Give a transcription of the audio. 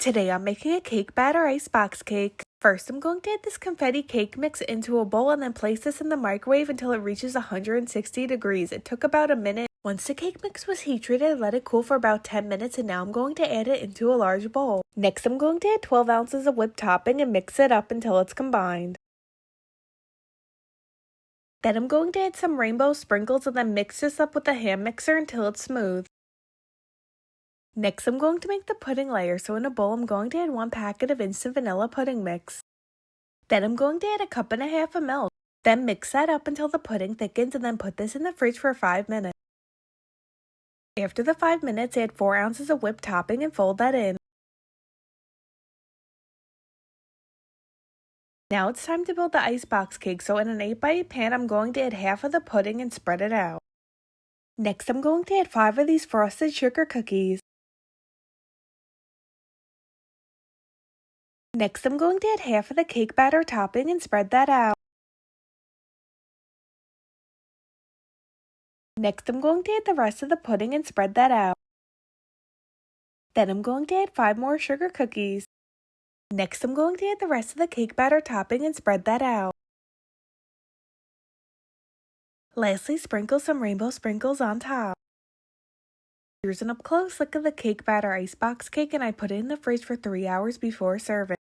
Today I'm making a cake batter icebox cake. First I'm going to add this confetti cake mix into a bowl and then place this in the microwave until it reaches 160 degrees. It took about a minute. Once the cake mix was heat treated, I let it cool for about 10 minutes and now I'm going to add it into a large bowl. Next I'm going to add 12 ounces of whipped topping and mix it up until it's combined. Then I'm going to add some rainbow sprinkles and then mix this up with a hand mixer until it's smooth. Next, I'm going to make the pudding layer, so in a bowl I'm going to add 1 packet of instant vanilla pudding mix. Then I'm going to add 1.5 cups of milk. Then mix that up until the pudding thickens and then put this in the fridge for 5 minutes. After the 5 minutes, add 4 ounces of whipped topping and fold that in. Now it's time to build the icebox cake, so in an 8x8 pan I'm going to add half of the pudding and spread it out. Next I'm going to add 5 of these frosted sugar cookies. Next, I'm going to add half of the cake batter topping and spread that out. Next, I'm going to add the rest of the pudding and spread that out. Then I'm going to add 5 more sugar cookies. Next, I'm going to add the rest of the cake batter topping and spread that out. Lastly, sprinkle some rainbow sprinkles on top. Here's an up-close look of the cake batter icebox cake, and I put it in the fridge for 3 hours before serving.